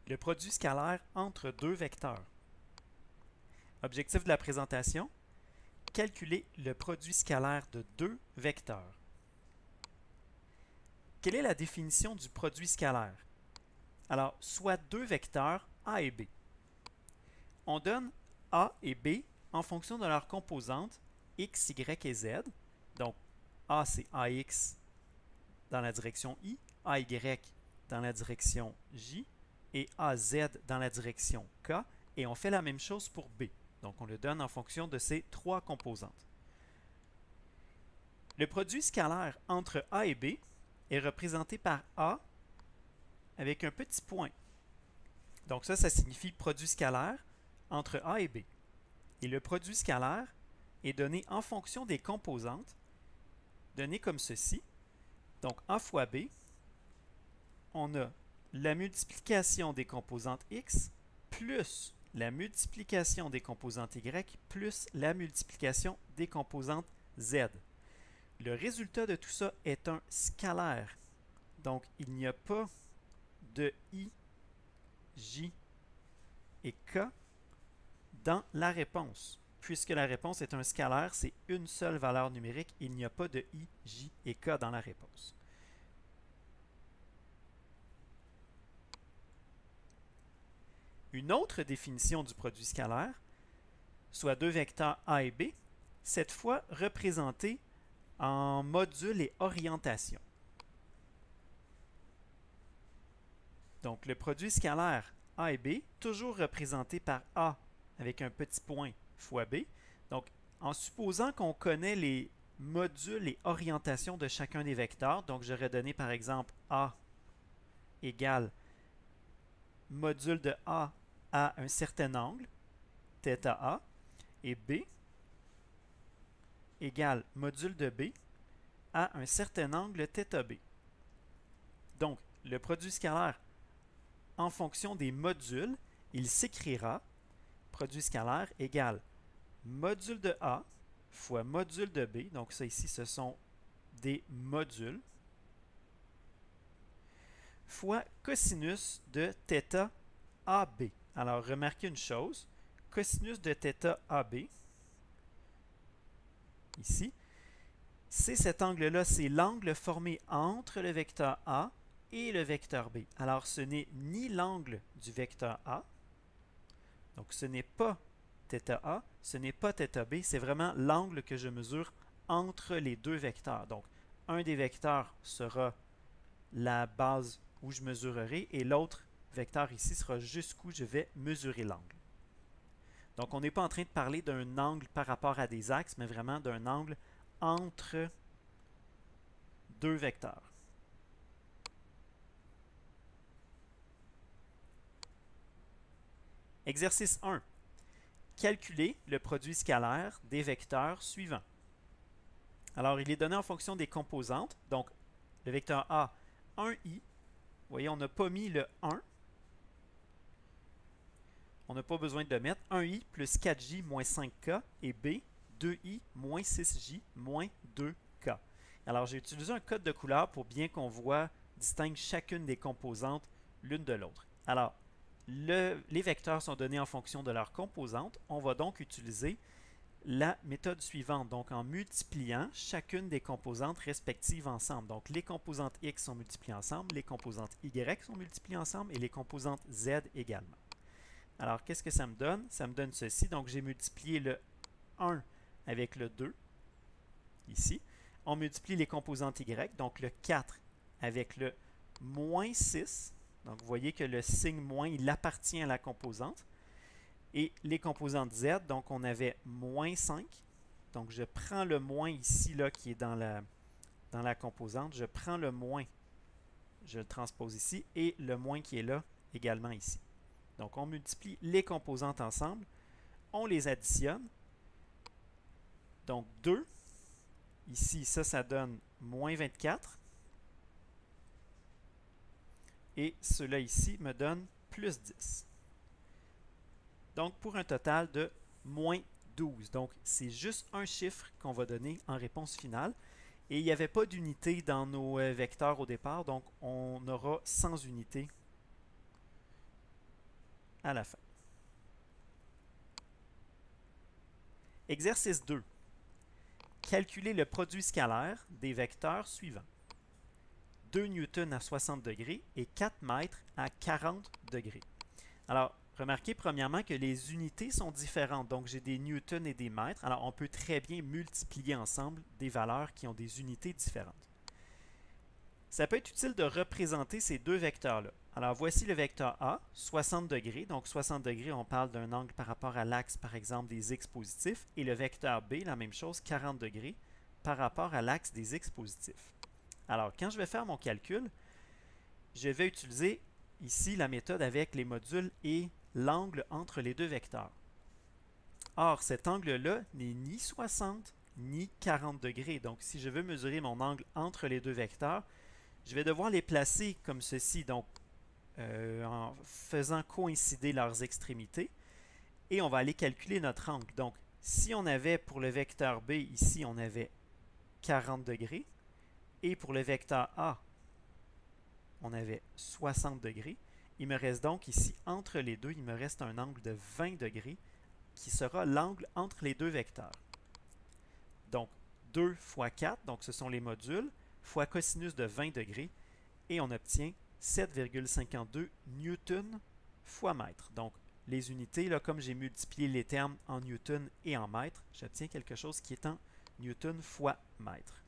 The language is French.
Le produit scalaire entre deux vecteurs. Objectif de la présentation, calculer le produit scalaire de deux vecteurs. Quelle est la définition du produit scalaire? Alors, soit deux vecteurs A et B. On donne A et B en fonction de leurs composantes x, y et z. Donc, A c'est AX dans la direction I, AY dans la direction J et AZ dans la direction K. Et on fait la même chose pour B. Donc, on le donne en fonction de ces trois composantes. Le produit scalaire entre A et B est représenté par A avec un petit point. Donc ça signifie produit scalaire entre A et B. Et le produit scalaire est donné en fonction des composantes, donné comme ceci. Donc A fois B, on a la multiplication des composantes x plus la multiplication des composantes y plus la multiplication des composantes z. Le résultat de tout ça est un scalaire. Donc, il n'y a pas de I, J et K dans la réponse. Puisque la réponse est un scalaire, c'est une seule valeur numérique. Il n'y a pas de I, J et K dans la réponse. Une autre définition du produit scalaire, soit deux vecteurs A et B, cette fois représentés en module et orientation. Donc, le produit scalaire A et B, toujours représenté par A avec un petit point fois B. Donc, en supposant qu'on connaît les modules et orientations de chacun des vecteurs, donc j'aurais donné par exemple A égale module de A à un certain angle, θ A, et B égale module de B à un certain angle θ B. Donc, le produit scalaire en fonction des modules, il s'écrira produit scalaire égale module de A fois module de B. Donc ça ici, ce sont des modules fois cosinus de θ AB. Alors, remarquez une chose. Cosinus de θ AB, ici, c'est cet angle-là, c'est l'angle formé entre le vecteur A et le vecteur B. Alors, ce n'est ni l'angle du vecteur A, donc ce n'est pas θA, ce n'est pas θB, c'est vraiment l'angle que je mesure entre les deux vecteurs. Donc, un des vecteurs sera la base où je mesurerai et l'autre vecteur ici sera jusqu'où je vais mesurer l'angle. Donc, on n'est pas en train de parler d'un angle par rapport à des axes, mais vraiment d'un angle entre deux vecteurs. Exercice 1. Calculer le produit scalaire des vecteurs suivants. Alors, il est donné en fonction des composantes. Donc, le vecteur A, 1i. Vous voyez, on n'a pas mis le 1. On n'a pas besoin de le mettre. 1i plus 4j moins 5k et B, 2i moins 6j moins 2k. Alors, j'ai utilisé un code de couleur pour bien qu'on distingue chacune des composantes l'une de l'autre. Alors, les vecteurs sont donnés en fonction de leurs composantes. On va donc utiliser la méthode suivante, donc en multipliant chacune des composantes respectives ensemble. Donc, les composantes x sont multipliées ensemble, les composantes y sont multipliées ensemble et les composantes z également. Alors, qu'est-ce que ça me donne? Ça me donne ceci. Donc, j'ai multiplié le 1 avec le 2, ici. On multiplie les composantes y, donc le 4 avec le moins 6. Donc, vous voyez que le signe moins, il appartient à la composante. Et les composantes z, donc on avait moins 5. Donc, je prends le moins ici, là, qui est dans la composante. Je prends le moins, je le transpose ici, et le moins qui est là, également ici. Donc, on multiplie les composantes ensemble. On les additionne. Donc, 2. Ici, ça donne moins 24. Et cela ici me donne plus 10. Donc, pour un total de moins 12. Donc, c'est juste un chiffre qu'on va donner en réponse finale. Et il n'y avait pas d'unité dans nos vecteurs au départ, donc on aura 100 unités à la fin. Exercice 2. Calculer le produit scalaire des vecteurs suivants. 2 newtons à 60 degrés et 4 mètres à 40 degrés. Alors, remarquez premièrement que les unités sont différentes. Donc, j'ai des newtons et des mètres. Alors, on peut très bien multiplier ensemble des valeurs qui ont des unités différentes. Ça peut être utile de représenter ces deux vecteurs-là. Alors, voici le vecteur A, 60 degrés. Donc, 60 degrés, on parle d'un angle par rapport à l'axe, par exemple, des x positifs. Et le vecteur B, la même chose, 40 degrés, par rapport à l'axe des x positifs. Alors, quand je vais faire mon calcul, je vais utiliser ici la méthode avec les modules et l'angle entre les deux vecteurs. Or, cet angle-là n'est ni 60 ni 40 degrés. Donc, si je veux mesurer mon angle entre les deux vecteurs, je vais devoir les placer comme ceci, donc en faisant coïncider leurs extrémités. Et on va aller calculer notre angle. Donc, si on avait pour le vecteur B, ici, on avait 40 degrés. Et pour le vecteur A, on avait 60 degrés. Il me reste donc ici, entre les deux, il me reste un angle de 20 degrés qui sera l'angle entre les deux vecteurs. Donc, 2 fois 4, donc ce sont les modules, fois cosinus de 20 degrés, et on obtient 7,52 newtons fois mètre. Donc, les unités, là, comme j'ai multiplié les termes en newtons et en mètres, j'obtiens quelque chose qui est en newtons fois mètre.